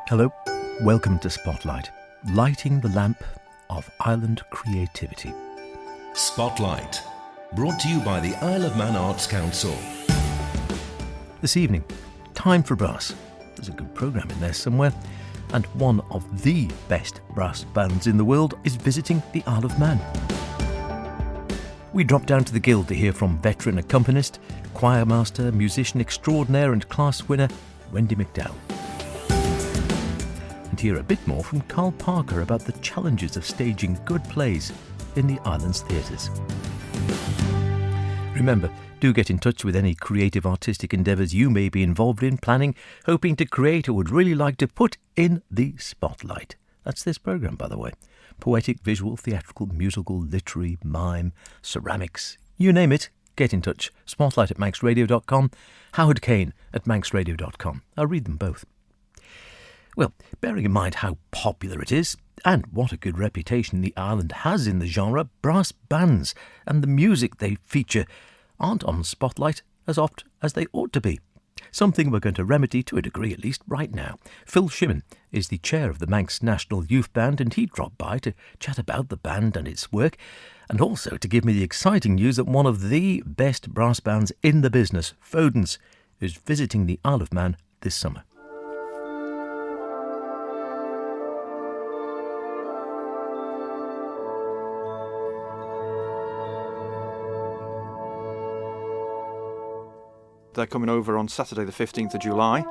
Hello, welcome to Spotlight, lighting the lamp of island creativity. Spotlight, brought to you by the Isle of Man Arts Council. This evening, Time for Brass. There's a good programme in there somewhere, and one of the best brass bands in the world is visiting the Isle of Man. We drop down to the Guild to hear from veteran accompanist, choir master, musician extraordinaire and class winner Wendy McDowell. And hear a bit more from Carl Parker about the challenges of staging good plays in the island's theatres. Remember, do get in touch with any creative artistic endeavours you may be involved in, planning, hoping to create, or would really like to put in the spotlight. That's this programme, by the way. Poetic, visual, theatrical, musical, literary, mime, ceramics, you name it, get in touch. Spotlight at manxradio.com, Howard Kane at manxradio.com. I'll read them both. Well, bearing in mind how popular it is, and what a good reputation the island has in the genre, brass bands and the music they feature aren't on Spotlight as oft as they ought to be. Something we're going to remedy to a degree at least right now. Phil Shimmin is the chair of the Manx National Youth Band, and he dropped by to chat about the band and its work, and also to give me the exciting news that one of the best brass bands in the business, Foden's, is visiting the Isle of Man this summer. They're coming over on Saturday the 15th of July,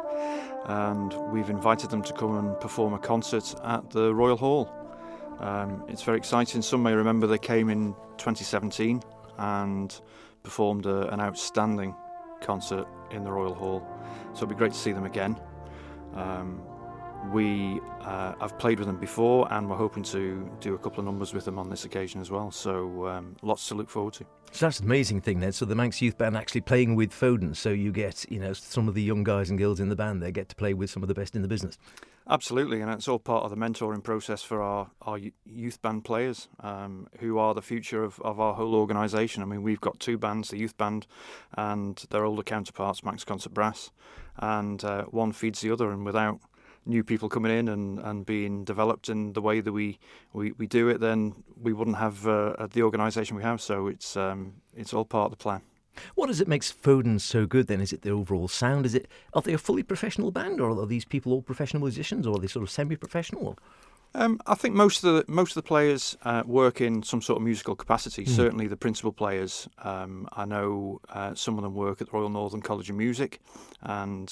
and we've invited them to come and perform a concert at the Royal Hall. It's very exciting. Some may remember they came in 2017 and performed an outstanding concert in the Royal Hall, so it'll be great to see them again. We have played with them before, and we're hoping to do a couple of numbers with them on this occasion as well, so lots to look forward to. So that's an amazing thing then. So the Manx Youth Band actually playing with Foden, so you get, some of the young guys and girls in the band, they get to play with some of the best in the business. Absolutely, and it's all part of the mentoring process for our youth band players, who are the future of our whole organisation. I mean, we've got two bands, the youth band and their older counterparts, Manx Concert Brass, and one feeds the other, and without new people coming in and being developed in the way that we do it, then we wouldn't have the organisation we have. So it's all part of the plan. What is it makes Foden so good then? Is it the overall sound? Are they a fully professional band, or are these people all professional musicians, or are they sort of semi-professional? I think most of the players work in some sort of musical capacity. Certainly the principal players. I know some of them work at the Royal Northern College of Music and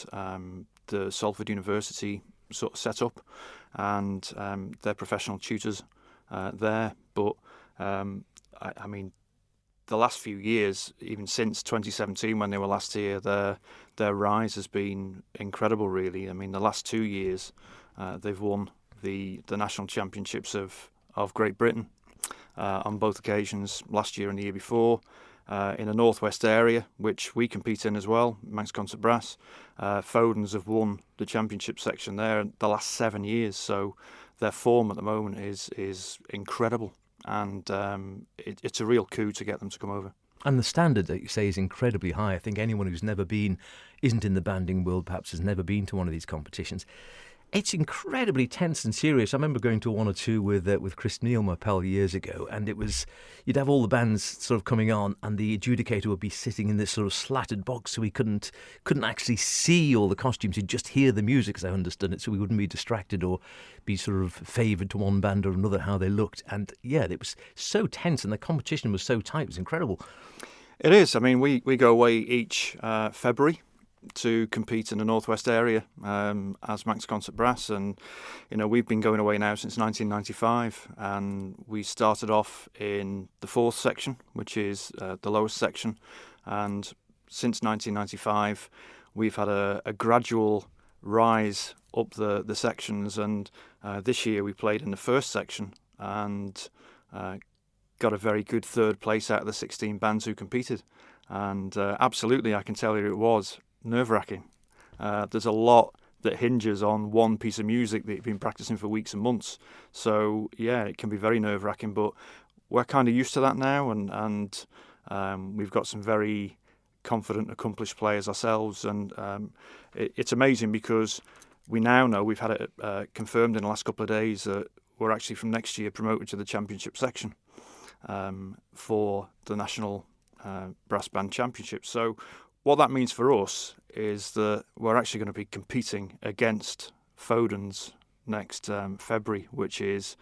the Salford University sort of set up, and they're professional tutors there. But I mean, the last few years, even since 2017 when they were last here, their rise has been incredible, really. I mean, the last 2 years they've won the national championships of Great Britain on both occasions, last year and the year before. In the northwest area, which we compete in as well, Manx Concert Brass, Foden's have won the championship section there the last 7 years. So their form at the moment is incredible, and it's a real coup to get them to come over. And the standard that you say is incredibly high. I think anyone who's never been, isn't in the banding world, perhaps has never been to one of these competitions. It's incredibly tense and serious. I remember going to one or two with Chris Neal, my pal, years ago, and it was, you'd have all the bands sort of coming on, and the adjudicator would be sitting in this sort of slatted box, so he couldn't actually see all the costumes. He'd just hear the music, as I understood it, so he wouldn't be distracted or be sort of favoured to one band or another how they looked. And yeah, it was so tense, and the competition was so tight. It was incredible. It is. I mean, we go away each February to compete in the northwest area as Manx Concert Brass, and we've been going away now since 1995, and we started off in the fourth section, which is the lowest section, and since 1995 we've had a gradual rise up the sections, and this year we played in the first section and got a very good third place out of the 16 bands who competed, and absolutely I can tell you it was nerve-wracking. There's a lot that hinges on one piece of music that you've been practicing for weeks and months. So yeah, it can be very nerve-wracking, but we're kind of used to that now, and we've got some very confident, accomplished players ourselves, and it's amazing because we now know, we've had it confirmed in the last couple of days, that we're actually from next year promoted to the championship section for the National Brass Band Championship. So what that means for us is that we're actually going to be competing against Foden's next February, which is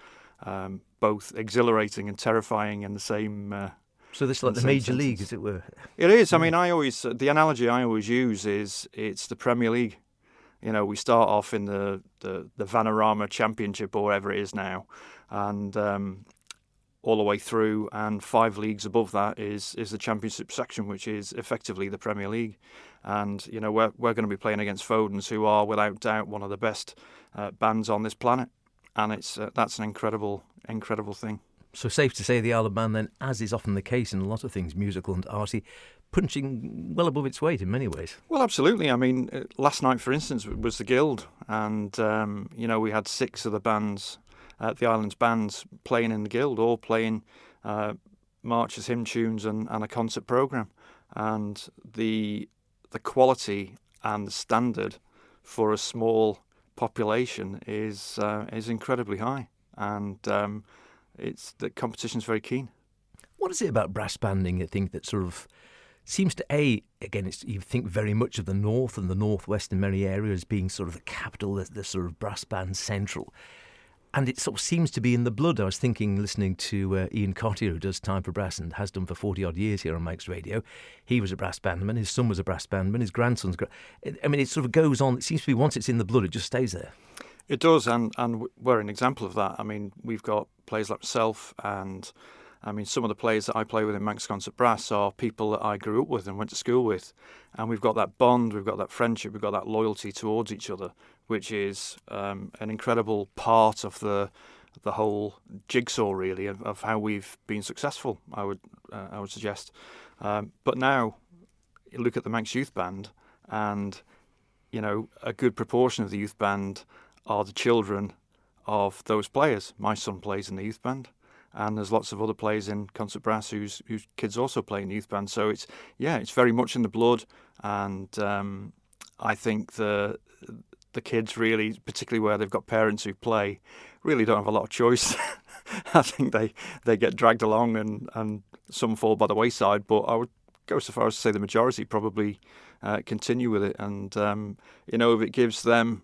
both exhilarating and terrifying in the same. So this is like the major league, as it were. It is. I mean, the analogy I always use is it's the Premier League. You know, we start off in the Vanarama Championship or whatever it is now, and all the way through, and 5 leagues above that is the Championship section, which is effectively the Premier League. And you know, we're going to be playing against Foden's, who are without doubt one of the best bands on this planet, and that's an incredible thing. So safe to say the Isle of Man then, as is often the case in a lot of things musical and arty, punching well above its weight in many ways. Well, absolutely. I mean, last night, for instance, was the Guild, and you know, we had 6 of the bands, the island's bands, playing in the Guild, all playing marches, hymn tunes, and a concert programme. And the quality and the standard for a small population is incredibly high, and the competition's very keen. What is it about brass banding, you think, that sort of seems to, you think very much of the north and the northwest in many areas being sort of the capital, the sort of brass band central. And it sort of seems to be in the blood. I was thinking, listening to Ian Cottier, who does Time for Brass and has done for 40-odd years here on Manx Radio. He was a brass bandman, his son was a brass bandman, his grandson's... I mean, it sort of goes on. It seems to be once it's in the blood, it just stays there. It does, and we're an example of that. I mean, we've got players like myself, and I mean, some of the players that I play with in Manx Concert Brass are people that I grew up with and went to school with, and we've got that bond, we've got that friendship, we've got that loyalty towards each other, which is an incredible part of the whole jigsaw, really, of how we've been successful. I would suggest, but now you look at the Manx Youth Band, and you know, a good proportion of the youth band are the children of those players. My son plays in the youth band, and there's lots of other players in concert brass whose kids also play in the youth band. So it's very much in the blood, and I think the kids really, particularly where they've got parents who play, really don't have a lot of choice. I think they get dragged along, and some fall by the wayside, but I would go so far as to say the majority probably continue with it, and you know, if it gives them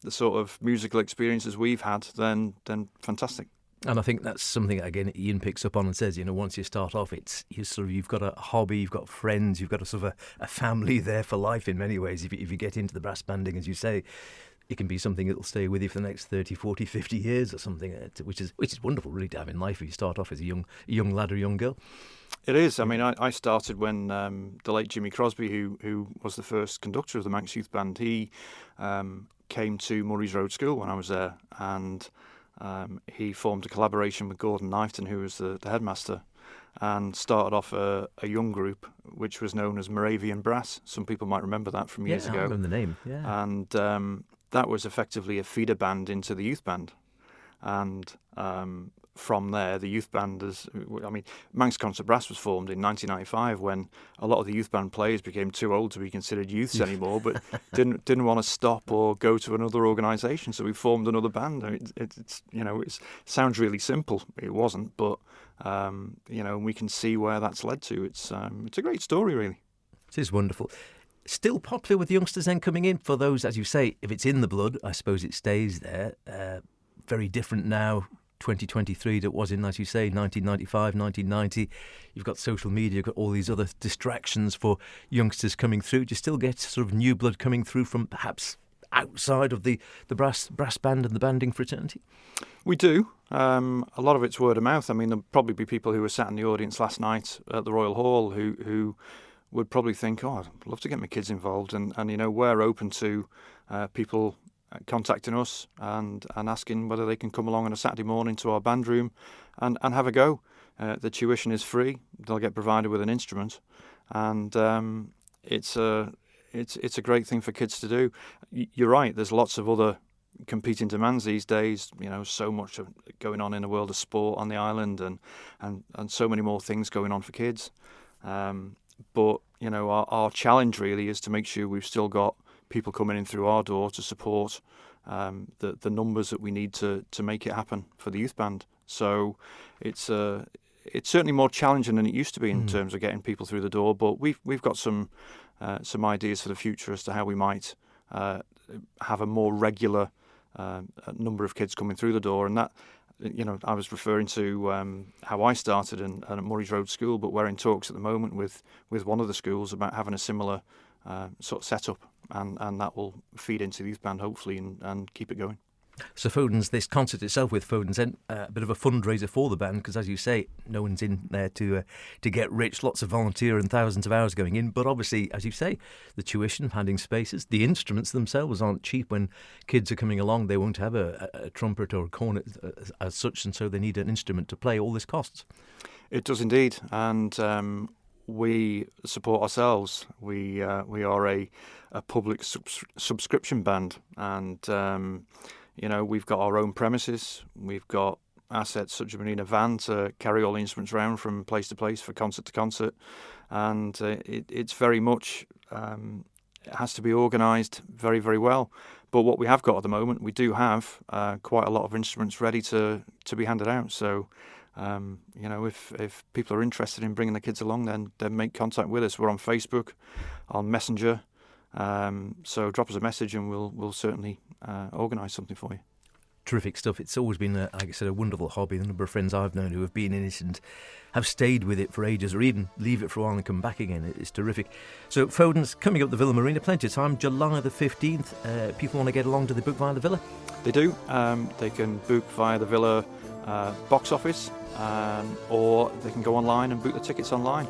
the sort of musical experiences we've had, then fantastic. And I think that's something, again, Ian picks up on and says, you know, once you start off, you've got a hobby, you've got friends, you've got a sort of a family there for life in many ways. If you get into the brass banding, as you say, it can be something that will stay with you for the next 30, 40, 50 years or something, which is wonderful, really, to have in life if you start off as a young lad or young girl. It is. I mean, I started when the late Jimmy Crosby, who was the first conductor of the Manx Youth Band, he came to Murray's Road School when I was there, and he formed a collaboration with Gordon Knifton, who was the headmaster, and started off a young group which was known as Moravian Brass. Some people might remember that from years ago. I remember the name. Yeah. And that was effectively a feeder band into the youth band, and from there, the youth band Manx Concert Brass was formed in 1995 when a lot of the youth band players became too old to be considered youths anymore, but didn't want to stop or go to another organisation, so we formed another band. It sounds really simple. It wasn't, but we can see where that's led to. It's a great story, really. It is wonderful. Still popular with youngsters then coming in. For those, as you say, if it's in the blood, I suppose it stays there. Very different now, 2023, that was in, as you say, 1995, 1990. You've got social media, you've got all these other distractions for youngsters coming through. Do you still get sort of new blood coming through from perhaps outside of the brass band and the banding fraternity? We do. A lot of it's word of mouth. I mean, there'll probably be people who were sat in the audience last night at the Royal Hall who would probably think, I'd love to get my kids involved. And we're open to people contacting us and asking whether they can come along on a Saturday morning to our band room and have a go. The tuition is free. They'll get provided with an instrument, and it's a great thing for kids to do. You're right. There's lots of other competing demands these days. You know, so much going on in the world of sport on the island, and so many more things going on for kids. But our challenge really is to make sure we've still got people coming in through our door to support the numbers that we need to make it happen for the youth band. So it's certainly more challenging than it used to be in terms of getting people through the door. But we've got some ideas for the future as to how we might have a more regular number of kids coming through the door. And that, I was referring to how I started at Murray's Road School, but we're in talks at the moment with one of the schools about having a similar sort of setup, and that will feed into the youth band hopefully and keep it going. So Foden's, this concert itself with Foden's a bit of a fundraiser for the band, because as you say, no one's in there to get rich, lots of volunteer and thousands of hours going in, but obviously, as you say, the tuition, handing spaces, the instruments themselves aren't cheap. When kids are coming along, they won't have a trumpet or a cornet as such, and so they need an instrument to play. All this costs. It does indeed, and we support ourselves. We are a public subscription band, and we've got our own premises. We've got assets such as a van to carry all the instruments around from place to place, for concert to concert, and it's very much it has to be organised very, very well. But what we have got at the moment, we do have quite a lot of instruments ready to be handed out. So if people are interested in bringing the kids along, then make contact with us. We're on Facebook, on Messenger. So drop us a message and we'll certainly organise something for you. Terrific stuff. It's always been, like I said, a wonderful hobby. The number of friends I've known who have been in it and have stayed with it for ages, or even leave it for a while and come back again. It's terrific. So Foden's coming up the Villa Marina, plenty of time, July the 15th. People want to get along, do they book via the Villa? They do. They can book via the Villa box office, or they can go online and book the tickets online.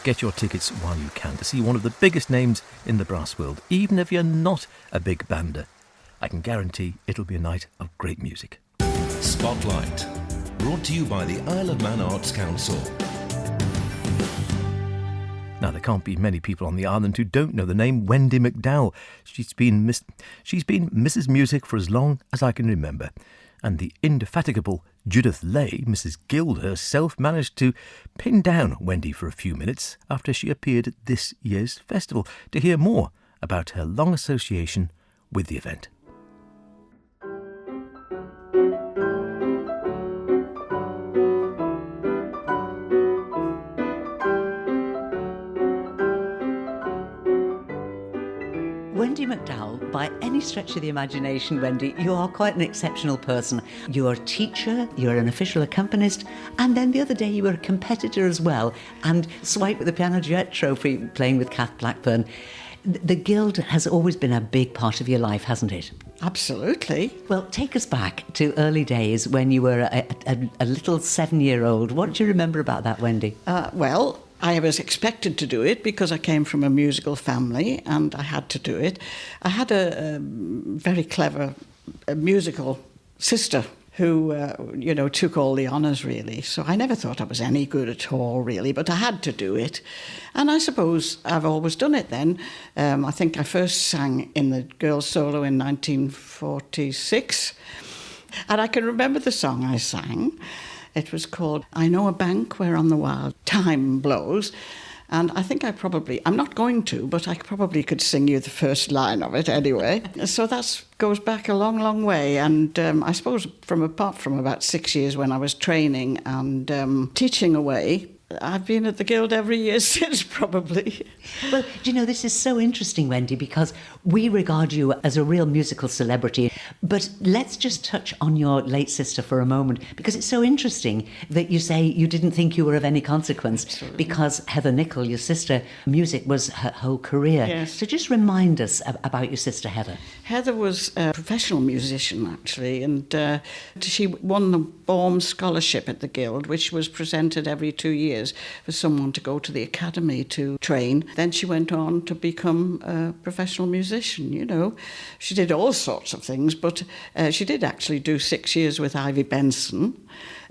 Get your tickets while you can to see one of the biggest names in the brass world, even if you're not a big bander. I can guarantee it'll be a night of great music. Spotlight, brought to you by the Isle of Man Arts Council. Now, there can't be many people on the island who don't know the name Wendy McDowell. She's been Mrs. Music for as long as I can remember. And the indefatigable Judith Lay, Mrs. Guild herself, managed to pin down Wendy for a few minutes after she appeared at this year's festival to hear more about her long association with the event. Wendy McDowell, by any stretch of the imagination, Wendy, you are quite an exceptional person. You're a teacher, you're an official accompanist, and then the other day you were a competitor as well, and swiped with the Piano Duet Trophy playing with Kath Blackburn. The Guild has always been a big part of your life, hasn't it? Absolutely. Well, take us back to early days when you were a little 7-year-old. What do you remember about that, Wendy? Well, I was expected to do it because I came from a musical family and I had to do it. I had a very clever musical sister who, took all the honours, really. So I never thought I was any good at all, really, but I had to do it. And I suppose I've always done it then. I think I first sang in the girls' solo in 1946. And I can remember the song I sang. It was called I Know a Bank Where on the Wild Time Blows. And I think I'm not going to, but I probably could sing you the first line of it anyway. So that goes back a long, long way. And I suppose apart from about 6 years when I was training and teaching away, I've been at the Guild every year since, probably. Well, do you know, this is so interesting, Wendy, because we regard you as a real musical celebrity. But let's just touch on your late sister for a moment, because it's so interesting that you say you didn't think you were of any consequence. Absolutely. Because Heather Nichol, your sister, music was her whole career. Yes. So just remind us about your sister, Heather. Heather was a professional musician, actually, and she won the Baum Scholarship at the Guild, which was presented every 2 years for someone to go to the academy to train. Then she went on to become a professional musician, you know. She did all sorts of things, but she did actually do 6 years with Ivy Benson,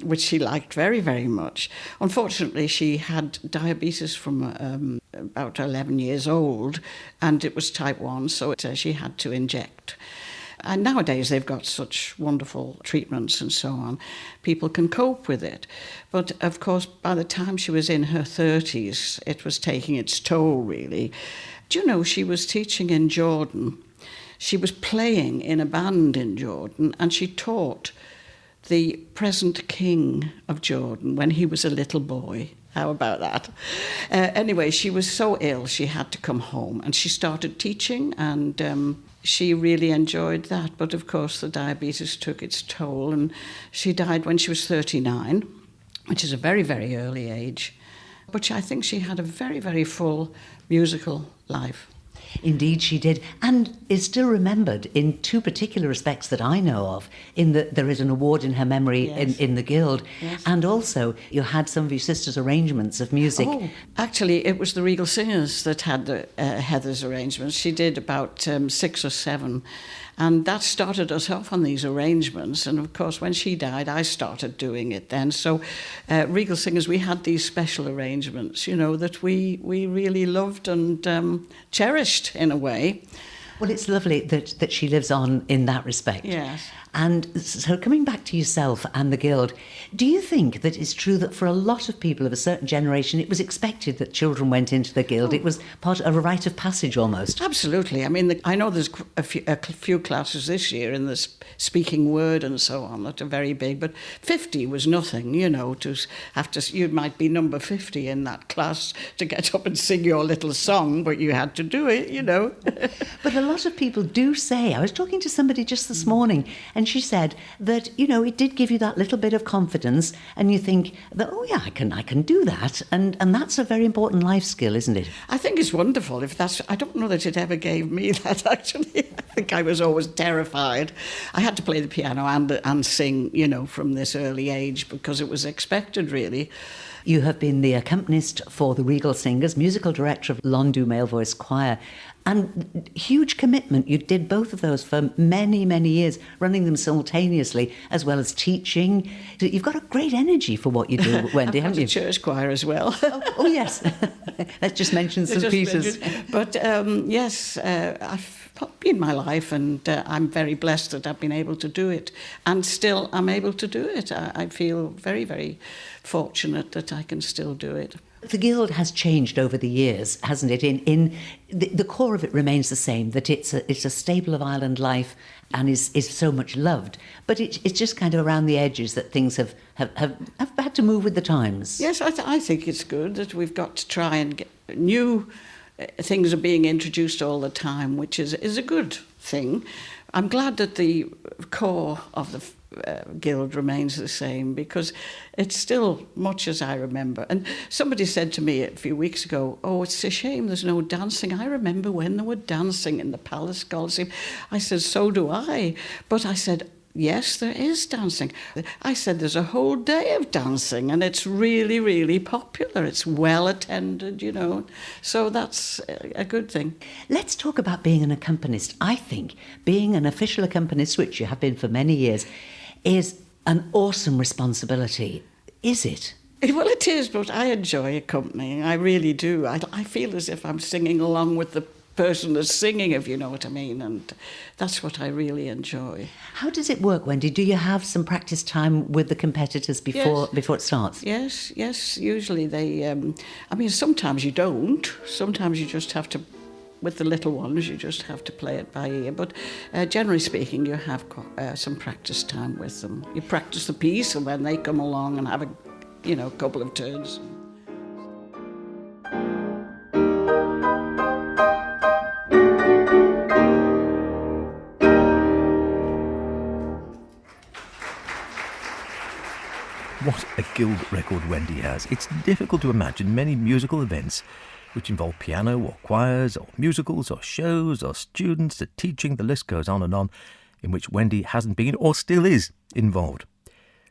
which she liked very, very much. Unfortunately, she had diabetes from about 11 years old, and it was type 1, so she had to inject. And nowadays they've got such wonderful treatments and so on. People can cope with it. But of course, by the time she was in her 30s, it was taking its toll, really. Do you know, she was teaching in Jordan. She was playing in a band in Jordan, and she taught the present king of Jordan when he was a little boy. How about that? Anyway, she was so ill, she had to come home, and she started teaching, and she really enjoyed that. But of course, the diabetes took its toll, and she died when she was 39, which is a very, very early age. But I think she had a very, very full musical life. Indeed, she did, and is still remembered in two particular respects that I know of, in that there is an award in her memory in the Guild, and also you had some of your sister's arrangements of music. Oh, actually, it was the Regal Singers that had the, Heather's arrangements. She did about 6 or 7, and that started us off on these arrangements. And of course, when she died, I started doing it then. So Regal Singers, we had these special arrangements, you know, that we really loved and cherished in a way. Well, it's lovely that she lives on in that respect. Yes. And so coming back to yourself and the Guild, do you think that it's true that for a lot of people of a certain generation, it was expected that children went into the Guild? It was part of a rite of passage almost. Absolutely. I mean, I know there's a few classes this year in the speaking word and so on that are very big, but 50 was nothing, you know, to have to, you might be number 50 in that class to get up and sing your little song, but you had to do it, you know. But a lot of people do say, I was talking to somebody just this morning, and she said that, you know, it did give you that little bit of confidence, and you think that, oh yeah, I can do that, and that's a very important life skill, isn't it? I think it's wonderful. I don't know that it ever gave me that, actually. I think I was always terrified. I had to play the piano and sing, you know, from this early age because it was expected, really. You have been the accompanist for the Regal Singers, musical director of Londu Male Voice Choir, and huge commitment. You did both of those for many, many years, running them simultaneously, as well as teaching. You've got a great energy for what you do, Wendy, haven't you? I've got a church choir as well. Oh, yes. Let's just mention some pieces. But yes, I've been my life, and I'm very blessed that I've been able to do it. And still I'm able to do it. I feel very, very fortunate that I can still do it. The Guild has changed over the years, hasn't it? In the core of it remains the same, that it's a staple of Ireland life and is so much loved. But it's just kind of around the edges that things have had to move with the times. Yes, I think it's good that we've got to try and get new things are being introduced all the time, which is a good thing. I'm glad that the core of the Guild remains the same, because it's still much as I remember. And somebody said to me a few weeks ago, oh, it's a shame there's no dancing. I remember when there were dancing in the Palace Coliseum. I said, so do I. But I said, yes, there is dancing. I said, there's a whole day of dancing, and it's really, really popular. It's well attended, you know. So that's a good thing. Let's talk about being an accompanist. I think being an official accompanist, which you have been for many years, is an awesome responsibility. Is it? Well, it is, but I enjoy accompanying. I really do. I feel as if I'm singing along with the person that's singing, if you know what I mean, and that's what I really enjoy. How does it work, Wendy? Do you have some practice time with the competitors before it starts? Yes. Usually they... I mean, sometimes you don't. Sometimes you just have to... With the little ones, you just have to play it by ear. But generally speaking, you have some practice time with them. You practice the piece, and then they come along and have a couple of turns. What a Guild record Wendy has. It's difficult to imagine many musical events which involve piano or choirs or musicals or shows or students or teaching, the list goes on, in which Wendy hasn't been or still is involved.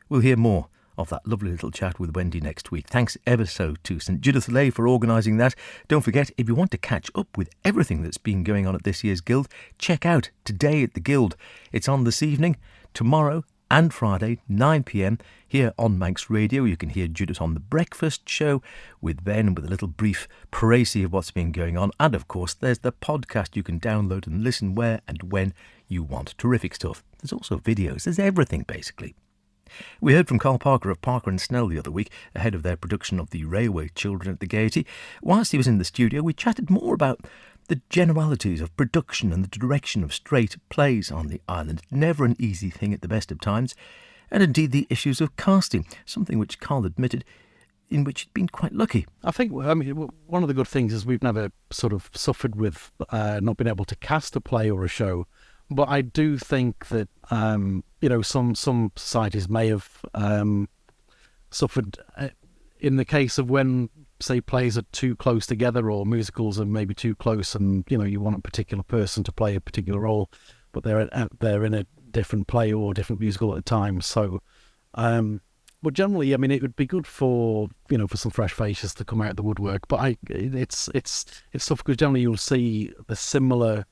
We'll hear more of that lovely little chat with Wendy next week. Thanks ever so to St Judith Lay for organising that. Don't forget, if you want to catch up with everything that's been going on at this year's Guild, check out Today at the Guild. It's on this evening, tomorrow and Friday, 9 p.m, here on Manx Radio. You can hear Judith on The Breakfast Show with Ben, with a little brief précis of what's been going on. And of course, there's the podcast you can download and listen where and when you want. Terrific stuff. There's also videos. There's everything, basically. We heard from Carl Parker of Parker and Snell the other week, ahead of their production of The Railway Children at the Gaiety. Whilst he was in the studio, we chatted more about the generalities of production and the direction of straight plays on the island. Never an easy thing at the best of times. And indeed the issues of casting, something which Carl admitted in which he'd been quite lucky. I think, one of the good things is we've never sort of suffered with not being able to cast a play or a show. But I do think that, some societies may have suffered in the case of when, say, plays are too close together or musicals are maybe too close and, you want a particular person to play a particular role, but they're in a different play or different musical at the time. So, but generally, it would be good for, for some fresh faces to come out of the woodwork. But it's tough because generally you'll see the similar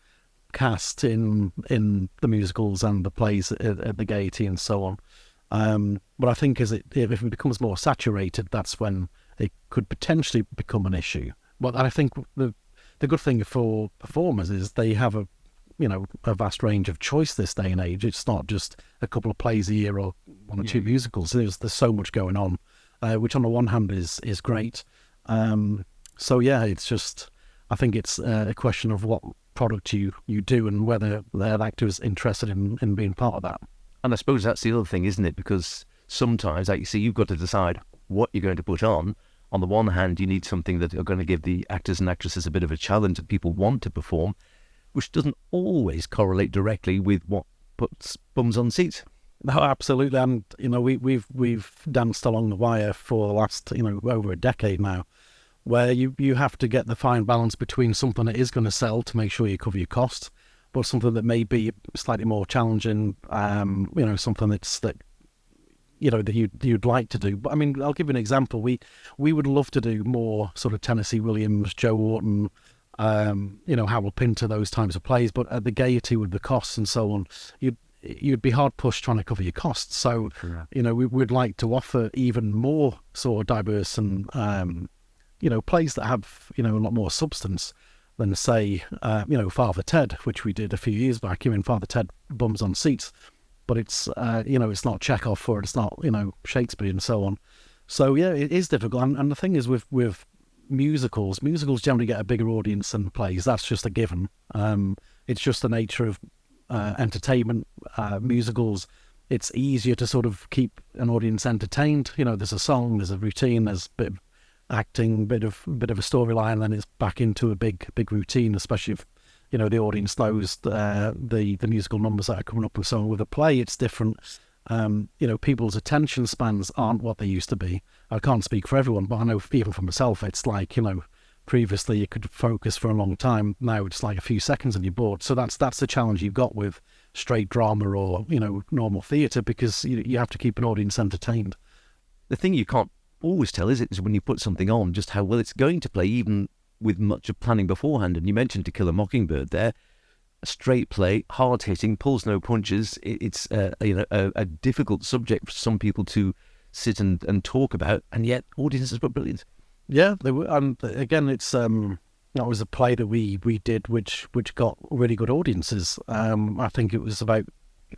cast in the musicals and the plays at the Gaiety and so on. But I think if it becomes more saturated, that's when it could potentially become an issue. But I think the good thing for performers is they have a vast range of choice this day and age. It's not just a couple of plays a year or one or two musicals. There's so much going on, which on the one hand is great. It's just, I think it's a question of what product you do and whether the actor is interested in being part of that. And I suppose that's the other thing, isn't it? Because sometimes, like you see, you've got to decide what you're going to put on. On the one hand, you need something that are going to give the actors and actresses a bit of a challenge that people want to perform, which doesn't always correlate directly with what puts bums on seats. No, absolutely. And, we've danced along the wire for the last, over a decade now, where you have to get the fine balance between something that is going to sell to make sure you cover your costs, but something that may be slightly more challenging, something that you'd like to do. But I'll give you an example. We would love to do more sort of Tennessee Williams, Joe Orton, Harold Pinter, those types of plays, but at the Gaiety with the costs and so on, you'd be hard pushed trying to cover your costs. So, we would like to offer even more sort of diverse and, plays that have, a lot more substance than, say, Father Ted, which we did a few years back. Father Ted bums on seats, but it's, it's not Chekhov or it's not, Shakespeare and so on. So, yeah, it is difficult. And the thing is with musicals generally get a bigger audience than plays. That's just a given. It's just the nature of entertainment. Musicals, it's easier to sort of keep an audience entertained. There's a song, there's a routine, there's a bit of acting, bit of a storyline, then it's back into a big routine, especially if the audience knows the musical numbers that are coming up and so on. With a play, it's different. People's attention spans aren't what they used to be. I can't speak for everyone, but I know even for myself, it's like, previously you could focus for a long time. Now it's like a few seconds and you're bored. So that's the challenge you've got with straight drama or, normal theatre, because you have to keep an audience entertained. The thing you can't always tell is when you put something on, just how well it's going to play, even with much of planning beforehand. And you mentioned To Kill a Mockingbird there. A straight play, hard-hitting, pulls no punches. It's a difficult subject for some people to sit and talk about, and yet audiences were brilliant. Yeah, they were. And again, it's that was a play that we did, which got really good audiences. I think it was about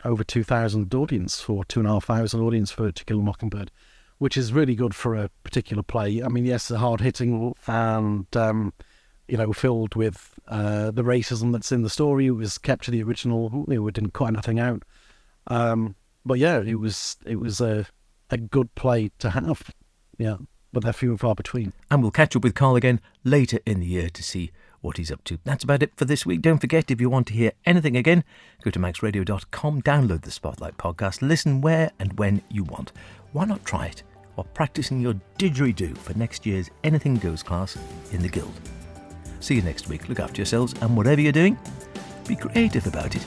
over 2,000 audience, or 2,500 audience for To Kill a Mockingbird, which is really good for a particular play. Yes, a hard-hitting and filled with the racism that's in the story. It was kept to the original. We didn't cut anything out. But yeah, it was a good play to have. Yeah, but they're few and far between. And we'll catch up with Carl again later in the year to see what he's up to. That's about it for this week. Don't forget, if you want to hear anything again, go to maxradio.com, download the Spotlight podcast, listen where and when you want. Why not try it while practicing your didgeridoo for next year's Anything Goes class in the Guild? See you next week. Look after yourselves, and whatever you're doing, be creative about it.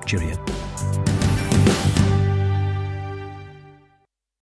Cheerio.